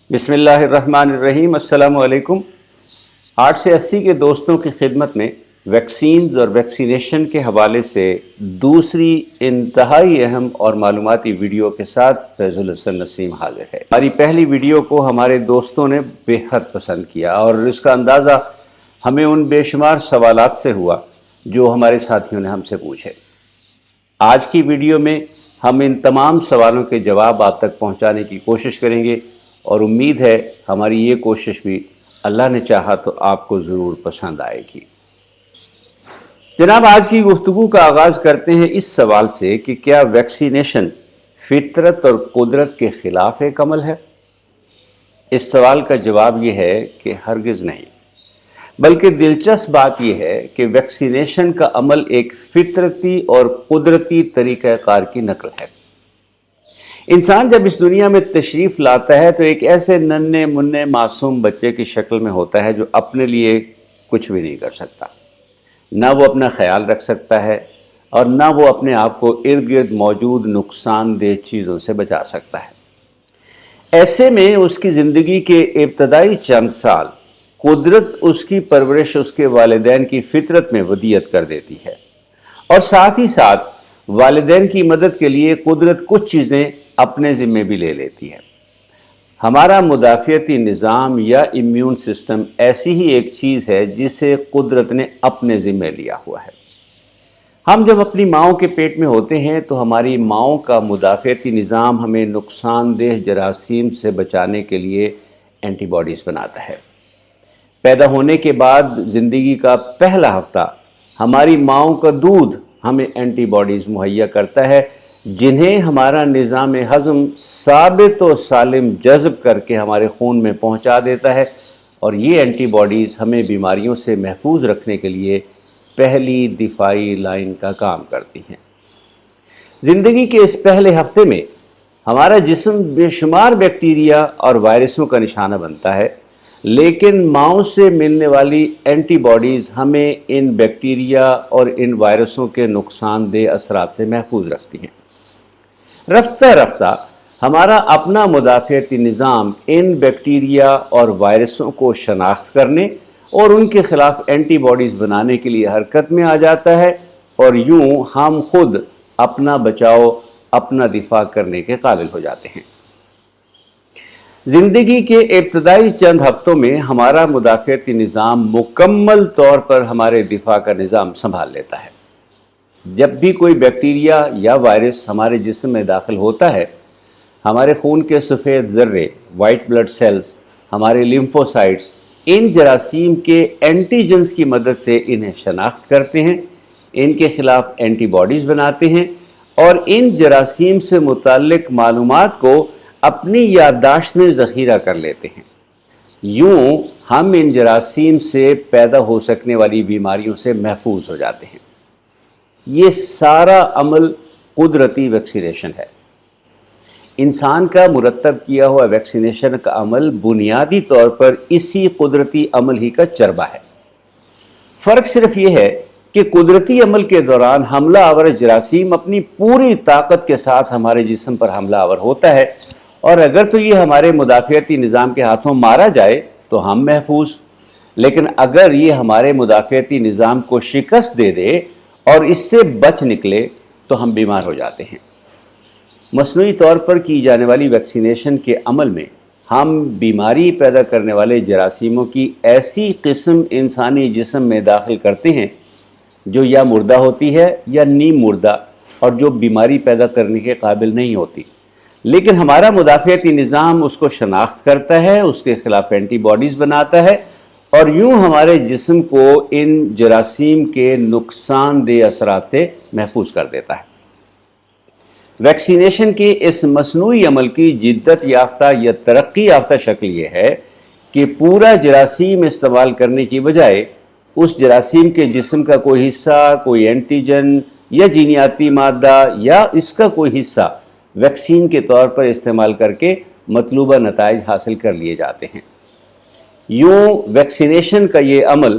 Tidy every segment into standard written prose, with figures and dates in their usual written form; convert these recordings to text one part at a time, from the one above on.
बिस्मिल्लाहिर्रहमानिर्रहीम। अस्सलामु अलैकुम। 8 से 80 के दोस्तों की खिदमत में वैक्सीन्स और वैक्सीनेशन के हवाले से दूसरी इंतहाई अहम और मालूमाती वीडियो के साथ फैजुल हसन नसीम हाजिर है। हमारी पहली वीडियो को हमारे दोस्तों ने बेहद पसंद किया और इसका अंदाज़ा हमें उन बेशुमार सवालात से हुआ जो हमारे साथियों ने हमसे पूछे। आज की वीडियो में हम इन तमाम सवालों के जवाब आप तक पहुंचाने की कोशिश करेंगे और उम्मीद है हमारी ये कोशिश भी अल्लाह ने चाहा तो आपको ज़रूर पसंद आएगी। जनाब, आज की गुफ्तगू का आगाज़ करते हैं इस सवाल से कि क्या वैक्सीनेशन फितरत और कुदरत के ख़िलाफ़ एक अमल है? इस सवाल का जवाब ये है कि हरगिज़ नहीं, बल्कि दिलचस्प बात यह है कि वैक्सीनेशन का अमल एक फितरती और कुदरती तरीक़ाकार की नकल है। इंसान जब इस दुनिया में तशरीफ़ लाता है तो एक ऐसे नन्हे मुन्ने मासूम बच्चे की शक्ल में होता है जो अपने लिए कुछ भी नहीं कर सकता, ना वो अपना ख्याल रख सकता है और ना वो अपने आप को इर्द गिर्द मौजूद नुकसानदेह चीज़ों से बचा सकता है। ऐसे में उसकी ज़िंदगी के इब्तदाई चंद साल कुदरत उसकी परवरिश उसके वालिदैन की फितरत में वदियत कर देती है और साथ ही साथ वालिदैन की मदद के लिए कुदरत कुछ चीज़ें अपने ज़िम्मे भी ले लेती है। हमारा मुदाफ़ियती निज़ाम या इम्यून सिस्टम ऐसी ही एक चीज़ है जिसे कुदरत ने अपने ज़िम्मे लिया हुआ है। हम जब अपनी माँओं के पेट में होते हैं तो हमारी माँओं का मुदाफ़ियती निज़ाम हमें नुकसानदेह जरासीम से बचाने के लिए एंटीबॉडीज़ बनाता है। पैदा होने के बाद ज़िंदगी का पहला हफ्ता हमारी माँओं का दूध हमें एंटीबॉडीज़ मुहैया करता है, जिन्हें हमारा निज़ाम हज़म साबित और सालिम जज़ब करके हमारे खून में पहुंचा देता है और ये एंटीबॉडीज़ हमें बीमारियों से महफूज रखने के लिए पहली दिफाई लाइन का काम करती हैं। ज़िंदगी के इस पहले हफ्ते में हमारा जिस्म बेशुमार बैक्टीरिया और वायरसों का निशाना बनता है, लेकिन माँओं से मिलने वाली एंटीबॉडीज़ हमें इन बैक्टीरिया और इन वायरसों के नुकसानदेह असरात से महफूज रखती हैं। रफ्ता रफ्ता हमारा अपना मुदाफ़ियती निज़ाम इन बैक्टीरिया और वायरसों को शनाख्त करने और उनके ख़िलाफ़ एंटीबॉडीज़ बनाने के लिए हरकत में आ जाता है और यूँ हम खुद अपना बचाव, अपना दिफा करने के काबिल हो जाते हैं। ज़िंदगी के इब्तदाई चंद हफ्तों में हमारा मुदाफ़ियती निज़ाम मुकम्मल तौर पर हमारे दिफा का निज़ाम संभाल लेता है। जब भी कोई बैक्टीरिया या वायरस हमारे जिस्म में दाखिल होता है, हमारे खून के सफ़ेद ज़र्रे, वाइट ब्लड सेल्स, हमारे लिम्फोसाइट्स इन जरासीम के एंटीजन्स की मदद से इन्हें शनाख्त करते हैं, इनके ख़िलाफ़ एंटीबॉडीज़ बनाते हैं और इन जरासीम से मुताल्लिक़ मालूमात को अपनी याददाश्त में ज़ख़ीरा कर लेते हैं। यूँ हम इन जरासीम से पैदा हो सकने वाली बीमारियों से महफूज हो जाते हैं। ये सारा अमल कुदरती वैक्सीनेशन है। इंसान का मुरतब किया हुआ वैक्सीनेशन का अमल बुनियादी तौर पर इसी कुदरती अमल ही का चरबा है। फ़र्क सिर्फ ये है कि कुदरती अमल के दौरान हमला आवर जरासीम अपनी पूरी ताकत के साथ हमारे जिस्म पर हमला आवर होता है और अगर तो ये हमारे मुदाफ़ियती निज़ाम के हाथों मारा जाए तो हम महफूज, लेकिन अगर ये हमारे मुदाफ़ियती निज़ाम को शिकस्त दे दे और इससे बच निकले तो हम बीमार हो जाते हैं। मसनूई तौर पर की जाने वाली वैक्सीनेशन के अमल में हम बीमारी पैदा करने वाले जरासीमों की ऐसी किस्म इंसानी जिस्म में दाखिल करते हैं जो या मुर्दा होती है या नीम मुर्दा और जो बीमारी पैदा करने के काबिल नहीं होती, लेकिन हमारा मुदाफ़ियती निज़ाम उसको शनाख्त करता है, उसके ख़िलाफ़ एंटीबॉडीज़ बनाता है और यूँ हमारे जिस्म को इन जरासीम के नुकसानदेह असरात से महफूज कर देता है। वैक्सीनेशन के इस मसनूई अमल की जिद्दत याफ्ता या तरक्की याफ्ता शक्ल ये है कि पूरा जरासीम इस्तेमाल करने की बजाय उस जरासीम के जिस्म का कोई हिस्सा, कोई एंटीजन या जीनियाती मादा या इसका कोई हिस्सा वैक्सीन के तौर पर इस्तेमाल करके मतलूबा नताइज हासिल कर लिए जाते हैं। यूँ वैक्सीनेशन का ये अमल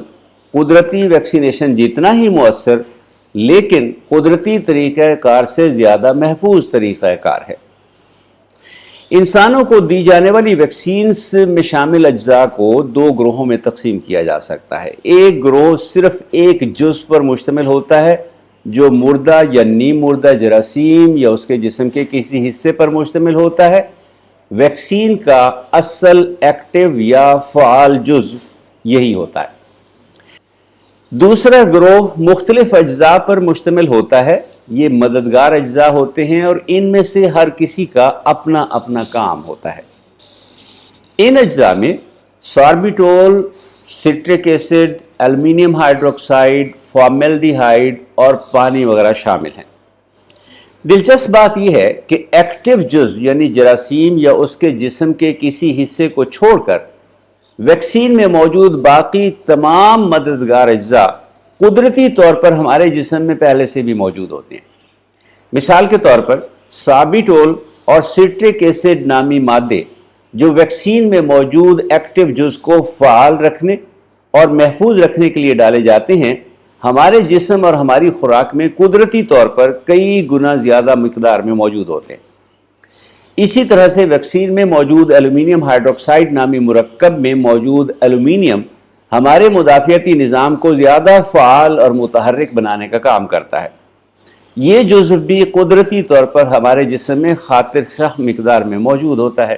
कुदरती वैक्सीनेशन जितना ही मुअस्सर लेकिन कुदरती तरीक़ाकार से ज़्यादा महफूज तरीक़ाकार है। انسانوں کو دی جانے والی ویکسینز میں شامل اجزاء کو دو گروہوں میں تقسیم کیا جا سکتا ہے۔ ایک گروہ صرف ایک جزء پر مشتمل ہوتا ہے جو مردہ یا نیم مردہ جراثیم یا اس کے جسم کے کسی حصے پر مشتمل ہوتا ہے۔ ویکسین کا اصل ایکٹیو یا فعال جزء یہی ہوتا ہے۔ دوسرا گروہ مختلف اجزاء پر مشتمل ہوتا ہے۔ یہ مددگار اجزاء ہوتے ہیں اور ان میں سے ہر کسی کا اپنا اپنا کام ہوتا ہے۔ ان اجزاء میں ساربیٹول، سٹرک ایسڈ، ایلومینیم ہائیڈروکسائڈ، فارمیلڈیہائیڈ اور پانی وغیرہ شامل ہیں۔ دلچسپ بات یہ ہے کہ ایکٹیو جزء یعنی جراثیم یا اس کے جسم کے کسی حصے کو چھوڑ کر ویکسین میں موجود باقی تمام مددگار اجزاء قدرتی طور پر ہمارے جسم میں پہلے سے بھی موجود ہوتے ہیں۔ مثال کے طور پر ساربیٹول اور سٹرک ایسڈ نامی مادے جو ویکسین میں موجود ایکٹیو جزء کو فعال رکھنے اور محفوظ رکھنے کے لیے ڈالے جاتے ہیں، ہمارے جسم اور ہماری خوراک میں قدرتی طور پر کئی گنا زیادہ مقدار میں موجود ہوتے ہیں۔ اسی طرح سے ویکسین میں موجود ایلومینیم ہائیڈروکسائڈ نامی مرکب میں موجود ایلومینیم ہمارے مدافعتی نظام کو زیادہ فعال اور متحرک بنانے کا کام کرتا ہے۔ یہ جزو بھی قدرتی طور پر ہمارے جسم میں خاطر خواہ مقدار میں موجود ہوتا ہے۔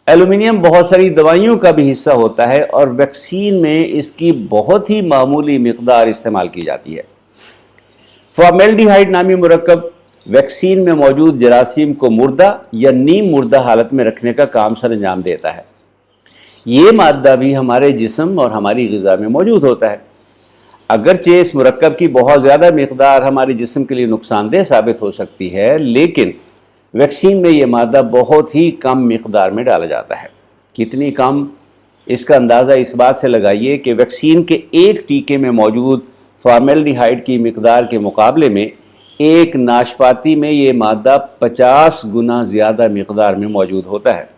ایلومینیم بہت ساری دوائیوں کا بھی حصہ ہوتا ہے اور ویکسین میں اس کی بہت ہی معمولی مقدار استعمال کی جاتی ہے۔ فارمیلڈیہائیڈ نامی مرکب ویکسین میں موجود جراثیم کو مردہ یا نیم مردہ حالت میں رکھنے کا کام سر انجام دیتا ہے۔ یہ مادہ بھی ہمارے جسم اور ہماری غذا میں موجود ہوتا ہے۔ اگرچہ اس مرکب کی بہت زیادہ مقدار ہمارے جسم کے لیے نقصان دہ ثابت ہو سکتی ہے، لیکن ویکسین میں یہ مادہ بہت ہی کم مقدار میں ڈالا جاتا ہے۔ کتنی کم؟ اس کا اندازہ اس بات سے لگائیے کہ ویکسین کے ایک ٹیکے میں موجود فارمیلڈیہائیڈ کی مقدار کے مقابلے میں ایک ناشپاتی میں یہ مادہ 50 گنا زیادہ مقدار میں موجود ہوتا ہے۔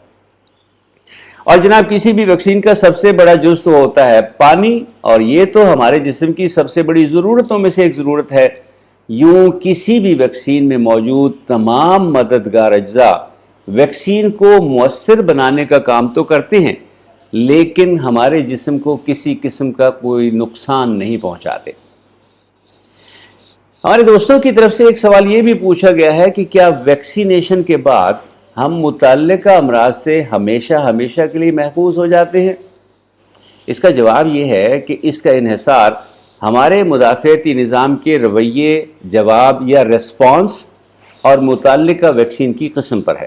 اور جناب کسی بھی ویکسین کا سب سے بڑا جزو تو ہوتا ہے پانی، اور یہ تو ہمارے جسم کی سب سے بڑی ضرورتوں میں سے ایک ضرورت ہے۔ یوں کسی بھی ویکسین میں موجود تمام مددگار اجزاء ویکسین کو مؤثر بنانے کا کام تو کرتے ہیں، لیکن ہمارے جسم کو کسی قسم کا کوئی نقصان نہیں پہنچاتے۔ ہمارے دوستوں کی طرف سے ایک سوال یہ بھی پوچھا گیا ہے کہ کیا ویکسینیشن کے بعد ہم متعلقہ امراض سے ہمیشہ کے لیے محفوظ ہو جاتے ہیں؟ اس کا جواب یہ ہے کہ اس کا انحصار ہمارے مدافعتی نظام کے رویے، جواب یا ریسپانس اور متعلقہ ویکسین کی قسم پر ہے۔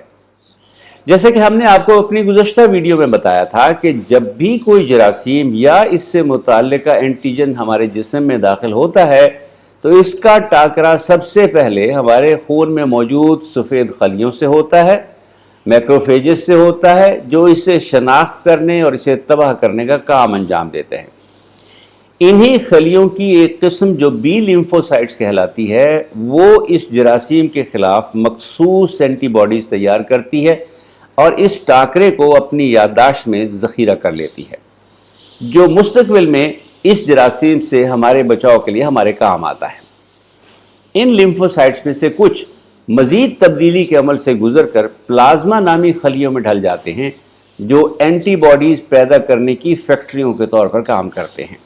جیسے کہ ہم نے آپ کو اپنی گزشتہ ویڈیو میں بتایا تھا کہ جب بھی کوئی جراثیم یا اس سے متعلقہ اینٹیجن ہمارے جسم میں داخل ہوتا ہے تو اس کا ٹاکرا سب سے پہلے ہمارے خون میں موجود سفید خلیوں سے ہوتا ہے، میکروفیجز سے ہوتا ہے، جو اسے شناخت کرنے اور اسے تباہ کرنے کا کام انجام دیتے ہیں۔ انہی خلیوں کی ایک قسم جو بی لیمفوسائٹس کہلاتی ہے، وہ اس جراثیم کے خلاف مخصوص اینٹی باڈیز تیار کرتی ہے اور اس ٹاکرے کو اپنی یادداشت میں ذخیرہ کر لیتی ہے، جو مستقبل میں اس جراثیم سے ہمارے بچاؤ کے لیے ہمارے کام آتا ہے۔ ان لیمفوسائٹس میں سے کچھ مزید تبدیلی کے عمل سے گزر کر پلازما نامی خلیوں میں ڈھل جاتے ہیں، جو اینٹی باڈیز پیدا کرنے کی فیکٹریوں کے طور پر کام کرتے ہیں۔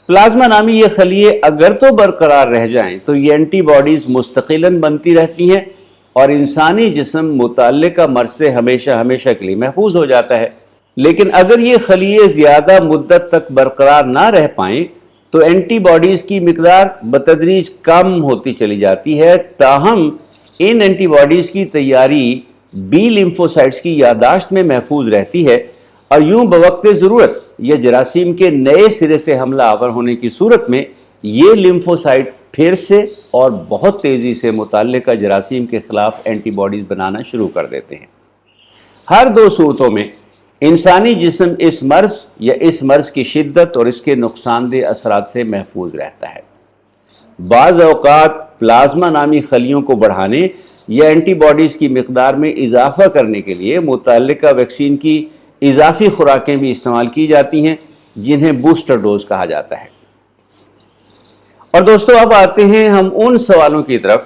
پلازما نامی یہ خلیے اگر تو برقرار رہ جائیں تو یہ اینٹی باڈیز مستقلاً بنتی رہتی ہیں اور انسانی جسم متعلقہ مرض سے ہمیشہ کے لیے محفوظ ہو جاتا ہے۔ لیکن اگر یہ خلیے زیادہ مدت تک برقرار نہ رہ پائیں تو اینٹی باڈیز کی مقدار بتدریج کم ہوتی چلی جاتی ہے، تاہم ان اینٹی باڈیز کی تیاری بی لیمفوسائٹس کی یادداشت میں محفوظ رہتی ہے، اور یوں بوقت ضرورت یا جراثیم کے نئے سرے سے حملہ آور ہونے کی صورت میں یہ لیمفوسائٹ پھر سے اور بہت تیزی سے متعلقہ جراثیم کے خلاف اینٹی باڈیز بنانا شروع کر دیتے ہیں۔ ہر دو صورتوں میں انسانی جسم اس مرض کی شدت اور اس کے نقصان دہ اثرات سے محفوظ رہتا ہے۔ بعض اوقات پلازما نامی خلیوں کو بڑھانے یا اینٹی باڈیز کی مقدار میں اضافہ کرنے کے لیے متعلقہ ویکسین کی اضافی خوراکیں بھی استعمال کی جاتی ہیں، جنہیں بوسٹر ڈوز کہا جاتا ہے۔ اور دوستو اب آتے ہیں ہم ان سوالوں کی طرف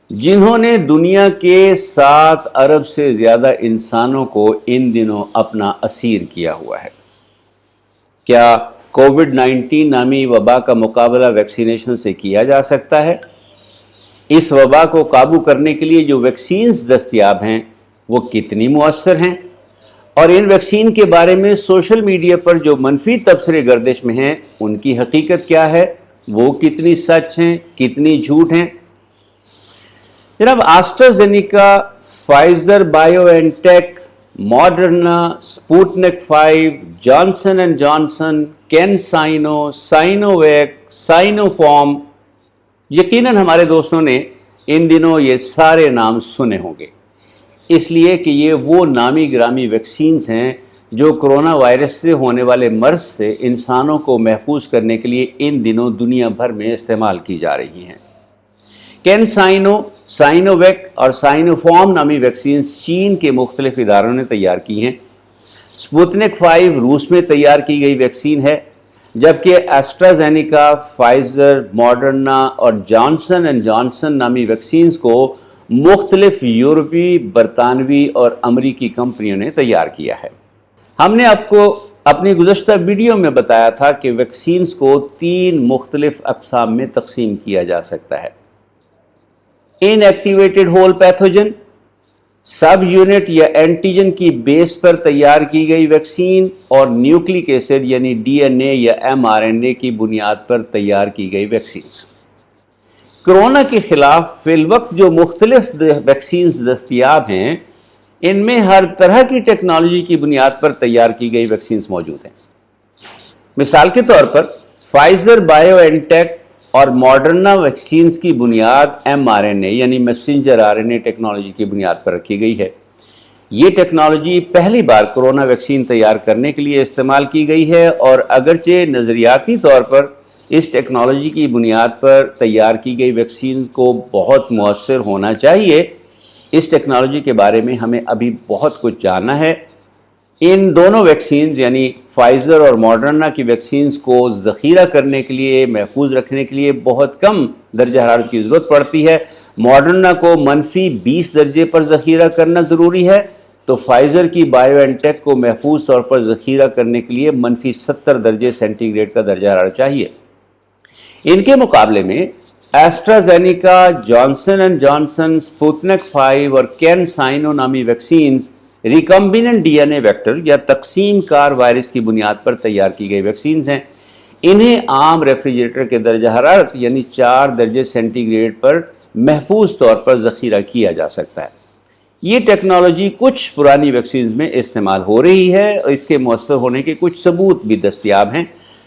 جنہوں نے دنیا کے 7 ارب سے زیادہ انسانوں کو ان دنوں اپنا اسیر کیا ہوا ہے۔ کیا کووڈ-19 نامی وبا کا مقابلہ ویکسینیشن سے کیا جا سکتا ہے؟ اس وبا کو قابو کرنے کے لیے جو ویکسینز دستیاب ہیں وہ کتنی مؤثر ہیں؟ اور ان ویکسین کے بارے میں سوشل میڈیا پر جو منفی تبصرے گردش میں ہیں ان کی حقیقت کیا ہے؟ وہ کتنی سچ ہیں، کتنی جھوٹ ہیں؟ جناب، AstraZeneca, Pfizer BioNTech, Moderna, Sputnik 5، Johnson and Johnson, CanSino, Sinovac, Sinopharm, یقیناً ہمارے دوستوں نے ان دنوں یہ سارے نام سنے ہوں گے، اس لیے کہ یہ وہ نامی گرامی ویکسینز ہیں جو کرونا وائرس سے ہونے والے مرض سے انسانوں کو محفوظ کرنے کے لیے ان دنوں دنیا بھر میں استعمال کی جا رہی ہیں۔ کین سائنو، سائنو ویک اور سائنو فارم نامی ویکسینز چین کے مختلف اداروں نے تیار کی ہیں۔ سپوتنک 5 روس میں تیار کی گئی ویکسین ہے، جبکہ ایسٹرازینیکا، فائزر، ماڈرنا اور جانسن اینڈ جانسن نامی ویکسینز کو مختلف یورپی، برطانوی اور امریکی کمپنیوں نے تیار کیا ہے۔ ہم نے آپ کو اپنی گزشتہ ویڈیو میں بتایا تھا کہ ویکسینز کو 3 مختلف اقسام میں تقسیم کیا جا سکتا ہے: ان ایکٹیویٹڈ ہول پیتھوجن، سب یونٹ یا اینٹیجن کی بیس پر تیار کی گئی ویکسین، اور نیوکلک ایسڈ یعنی ڈی این اے یا ایم آر این اے کی بنیاد پر تیار کی گئی ویکسینز۔ کرونا کے خلاف فی الوقت جو مختلف ویکسینز دستیاب ہیں ان میں ہر طرح کی ٹیکنالوجی کی بنیاد پر تیار کی گئی ویکسینز موجود ہیں۔ مثال کے طور پر فائزر بایو این ٹیک اور ماڈرنا ویکسینز کی بنیاد ایم آر این اے یعنی messenger R N A technology کی بنیاد پر رکھی گئی ہے۔ یہ ٹیکنالوجی پہلی بار کرونا ویکسین تیار کرنے کے لیے استعمال کی گئی ہے، اور اگرچہ نظریاتی طور پر اس ٹیکنالوجی کی بنیاد پر تیار کی گئی ویکسین کو بہت مؤثر ہونا چاہیے، اس ٹیکنالوجی کے بارے میں ہمیں ابھی بہت کچھ جاننا ہے۔ ان دونوں ویکسینز یعنی فائزر اور ماڈرنا کی ویکسینز کو ذخیرہ کرنے کے لیے، محفوظ رکھنے کے لیے بہت کم درجہ حرارت کی ضرورت پڑتی ہے۔ ماڈرنا کو -20 درجے پر ذخیرہ کرنا ضروری ہے، تو فائزر کی بایو این ٹیک کو محفوظ طور پر ذخیرہ کرنے کے لیے -70 درجے سینٹی گریڈ کا درجہ حرارت چاہیے۔ ان کے مقابلے میں AstraZeneca, Johnson and Johnson, Sputnik 5 اور کین سائنو نامی ویکسینز ریکمبیننٹ ڈی این اے ویکٹر یا تقسیم کار وائرس کی بنیاد پر تیار کی گئی ویکسینز ہیں۔ انہیں عام ریفریجریٹر کے درجہ حرارت یعنی 4 درجے سینٹی گریڈ پر محفوظ طور پر ذخیرہ کیا جا سکتا ہے۔ یہ ٹیکنالوجی کچھ پرانی ویکسینز میں استعمال ہو رہی ہے اور اس کے مؤثر ہونے کے کچھ ثبوت بھی دستیاب ہیں،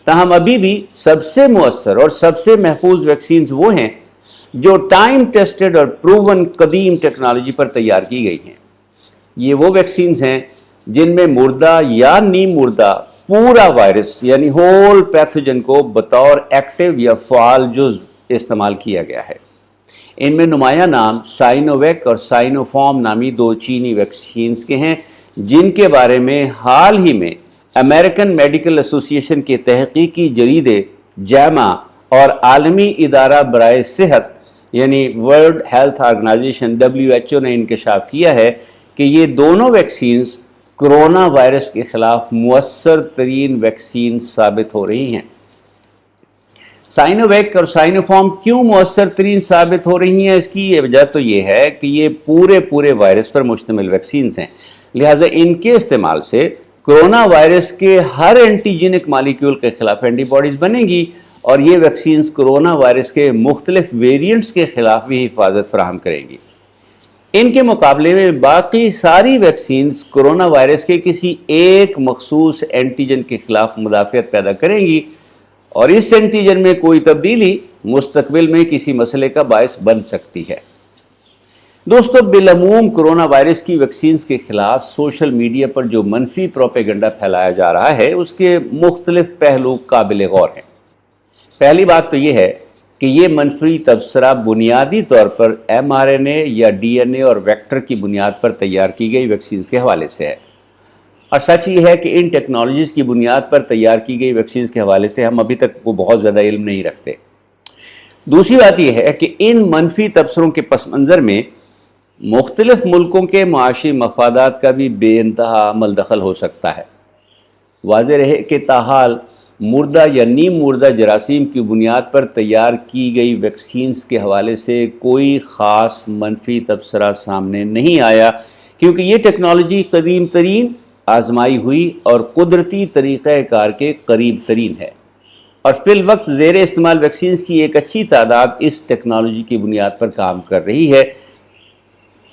تاہم ابھی بھی سب سے مؤثر اور سب سے محفوظ ویکسینز وہ ہیں جو ٹائم ٹیسٹڈ اور پروون قدیم ٹیکنالوجی پر تیار کی گئی ہیں۔ یہ وہ ویکسینز ہیں جن میں مردہ یا نیم مردہ پورا وائرس یعنی ہول پیتھوجن کو بطور ایکٹیو یا فعال جزو استعمال کیا گیا ہے۔ ان میں نمایاں نام سائنو ویک اور سائنو فارم نامی 2 چینی ویکسینز کے ہیں، جن کے بارے میں حال ہی میں امریکن میڈیکل ایسوسی ایشن کے تحقیقی جریدے جاما اور عالمی ادارہ برائے صحت یعنی ورلڈ ہیلتھ آرگنائزیشن WHO نے انکشاف کیا ہے کہ یہ دونوں ویکسینز کرونا وائرس کے خلاف مؤثر ترین ویکسین ثابت ہو رہی ہیں۔ سائنو ویک اور سائنو فارم کیوں مؤثر ترین ثابت ہو رہی ہیں؟ اس کی وجہ تو یہ ہے کہ یہ پورے وائرس پر مشتمل ویکسینز ہیں، لہٰذا ان کے استعمال سے کرونا وائرس کے ہر اینٹیجینک مالیکیول کے خلاف اینٹی باڈیز بنیں گی، اور یہ ویکسینز کرونا وائرس کے مختلف ویریئنٹس کے خلاف بھی حفاظت فراہم کریں گی۔ ان کے مقابلے میں باقی ساری ویکسینز کرونا وائرس کے کسی ایک مخصوص اینٹیجن کے خلاف مدافعت پیدا کریں گی، اور اس اینٹیجن میں کوئی تبدیلی مستقبل میں کسی مسئلے کا باعث بن سکتی ہے۔ دوستو، بالعموم کرونا وائرس کی ویکسینز کے خلاف سوشل میڈیا پر جو منفی پروپیگنڈا پھیلایا جا رہا ہے اس کے مختلف پہلو قابل غور ہیں۔ پہلی بات تو یہ ہے کہ یہ منفی تبصرہ بنیادی طور پر ایم آر این اے یا ڈی این اے اور ویکٹر کی بنیاد پر تیار کی گئی ویکسینز کے حوالے سے ہے، اور سچ یہ ہے کہ ان ٹیکنالوجیز کی بنیاد پر تیار کی گئی ویکسینز کے حوالے سے ہم ابھی تک کو بہت زیادہ علم نہیں رکھتے۔ दूसरी बात यह है कि इन मनफी तबसरों के पस मंज़र में मुख्तलिफ मुल्कों के माशी मफादात का भी बेइंतहा अमल दखल हो सकता है। वाज़ेह रहे कि ताहाल मुर्दा या नीम मुर्दा जरासीम की बुनियाद पर तैयार की गई वैक्सीन्स के हवाले से कोई ख़ास मनफी तबसरा सामने नहीं आया, क्योंकि ये टेक्नोलॉजी कदीम तरीन, आजमाई हुई और कुदरती तरीक़ाकार के करीब तरीन है, और फिल वक्त ज़ेर इस्तेमाल वैक्सीन्स की एक अच्छी तादाद इस टेक्नोलॉजी की बुनियाद पर काम कर रही है।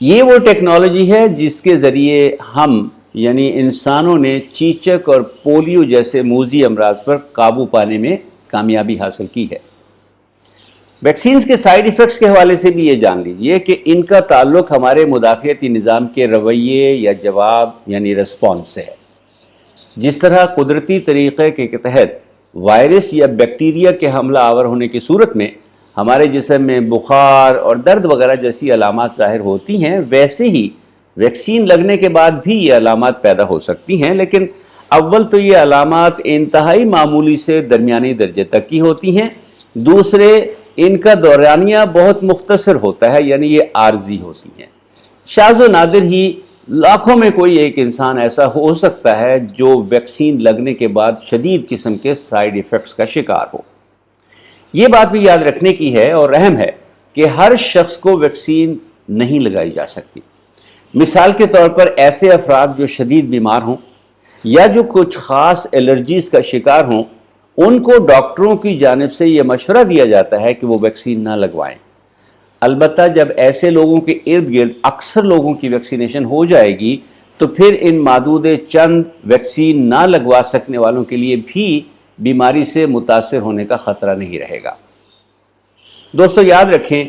ये वो टेक्नोलॉजी है जिसके ज़रिए हम यानी इंसानों ने चीचक और पोलियो जैसे मूजी अमराज पर काबू पाने में कामयाबी हासिल की है। वैक्सीन्स के साइड इफ़ेक्ट्स के हवाले से भी ये जान लीजिए कि इनका ताल्लुक़ हमारे मुदाफ़ियती निज़ाम के रवैये या जवाब यानी रिस्पॉन्स से है। जिस तरह कुदरती तरीक़े के तहत वायरस या बैक्टीरिया के हमला आवर होने की सूरत में हमारे जिस्म में बुखार और दर्द वगैरह जैसी अलामात ज़ाहिर होती हैं, वैसे ही वैक्सीन लगने के बाद भी ये अलामात पैदा हो सकती हैं, लेकिन अव्वल तो ये अलामात इंतहाई मामूली से दरमियानी दर्जे तक की होती हैं। दूसरे, इनका दौरानिया बहुत मुख्तसर होता है, यानी ये आर्जी होती हैं। शाज़ व नादिर ही लाखों में कोई एक इंसान ऐसा हो सकता है जो वैक्सीन लगने के बाद शदीद किस्म के साइड इफ़ेक्ट्स का शिकार हो। ये बात भी याद रखने की है और अहम है कि हर शख्स को वैक्सीन नहीं लगाई जा सकती। मिसाल के तौर पर ऐसे अफराद जो शदीद बीमार हों या जो कुछ ख़ास एलर्जीज़ का शिकार हों, उनको डॉक्टरों की जानिब से ये मशवरा दिया जाता है कि वो वैक्सीन ना लगवाएं। अलबत्ता जब ऐसे लोगों के इर्द गिर्द अक्सर लोगों की वैक्सीनेशन हो जाएगी तो फिर इन मादूद चंद वैक्सीन ना लगवा सकने वालों के लिए भी बीमारी से मुतासर होने का ख़तरा नहीं रहेगा। दोस्तों याद रखें,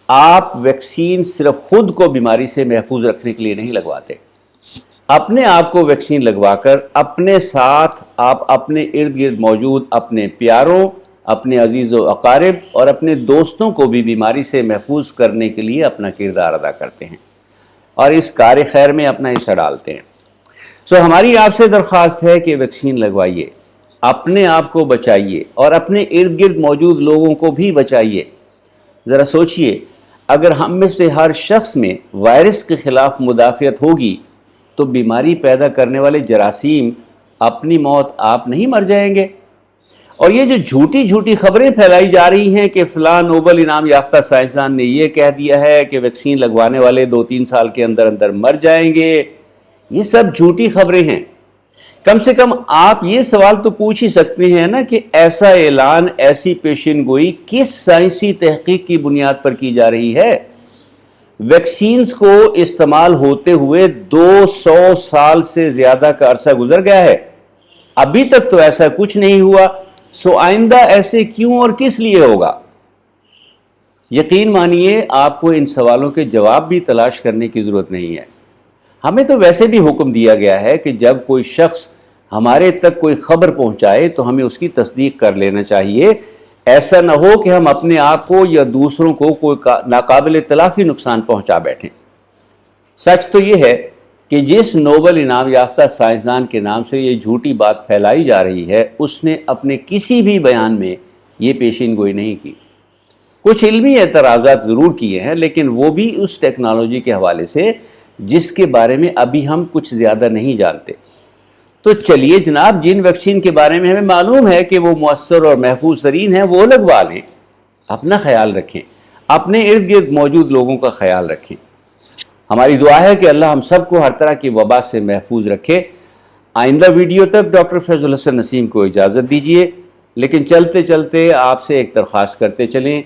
आप वैक्सीन सिर्फ खुद को बीमारी से महफूज रखने के लिए नहीं लगवाते। अपने आप को वैक्सीन लगवाकर अपने साथ आप अपने इर्द गिर्द मौजूद अपने प्यारों, अपने अजीज़ व अकारिब और अपने दोस्तों को भी बीमारी से महफूज करने के लिए अपना किरदार अदा करते हैं और इस कार खैर में अपना हिस्सा डालते हैं। हमारी आपसे दरख्वास्त है कि वैक्सीन लगवाइए, अपने आप को बचाइए और अपने इर्द गिर्द मौजूद लोगों को भी बचाइए। ज़रा सोचिए, अगर हम में से हर शख्स में वायरस के ख़िलाफ़ मुदाफ़ियत होगी तो बीमारी पैदा करने वाले जरासीम अपनी मौत आप नहीं मर जाएंगे। और ये जो झूठी झूठी खबरें फैलाई जा रही हैं कि फ़लाँ नोबल इनाम याफ्ता साइंसदान ने ये कह दिया है कि वैक्सीन लगवाने वाले 2-3 साल के अंदर अंदर मर जाएंगे, ये सब झूठी खबरें हैं। कम से कम आप ये सवाल तो पूछ ही सकते हैं ना कि ऐसा ऐलान, ऐसी पेशिन गोई किस साइंसी तहकीक की बुनियाद पर की जा रही है। वैक्सीन्स को इस्तेमाल होते हुए 200 साल से ज़्यादा का अरसा गुजर गया है, अभी तक तो ऐसा कुछ नहीं हुआ। आइंदा ऐसे क्यों और किस लिए होगा? यकीन मानिए, आपको इन सवालों के जवाब भी तलाश करने की ज़रूरत नहीं है। हमें तो वैसे भी हुक्म दिया गया है कि जब कोई शख्स हमारे तक कोई खबर पहुंचाए तो हमें उसकी तस्दीक कर लेना चाहिए। ऐसा न हो कि हम अपने आप को या दूसरों को कोई नाकाबिल तलाफी नुकसान पहुंचा बैठें। सच तो ये है कि जिस नोबल इनाम याफ्ता साइंसदान के नाम से ये झूठी बात फैलाई जा रही है, उसने अपने किसी भी बयान में ये पेशिन गोई नहीं की। कुछ इल्मी एतराज़ात ज़रूर किए हैं, लेकिन वो भी उस टेक्नोलॉजी के हवाले से जिसके बारे में अभी हम कुछ ज़्यादा नहीं जानते। तो चलिए जनाब, जिन वैक्सीन के बारे में हमें मालूम है कि वो मुअस्सर और महफूज तरीन है, वो लगवा लें। अपना ख्याल रखें, अपने इर्द गिर्द मौजूद लोगों का ख्याल रखें। हमारी दुआ है कि अल्लाह हम सबको हर तरह की वबा से महफूज रखे। आइंदा वीडियो तक डॉक्टर फैज़ुल हसन नसीम को इजाज़त दीजिए, लेकिन चलते चलते आपसे एक दरख्वास्त करते चलें।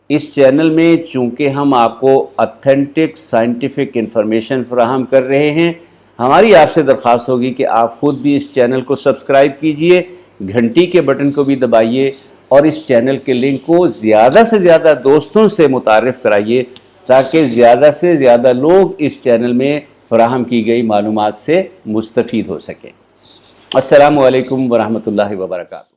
इस चैनल में चूँकि हम आपको ऑथेंटिक साइंटिफिक इन्फॉर्मेशन फराहम कर रहे हैं, हमारी आपसे दरख्वास्त होगी कि आप ख़ुद भी इस चैनल को सब्सक्राइब कीजिए, घंटी के बटन को भी दबाइए और इस चैनल के लिंक को ज़्यादा से ज़्यादा दोस्तों से मुतारिफ़ कराइए ताकि ज़्यादा से ज़्यादा लोग इस चैनल में फराहम की गई मालूमात से मुस्तफ़ीद हो सकें। अस्सलामु अलैकुम वरहमतुल्लाहि वबरकातुहू।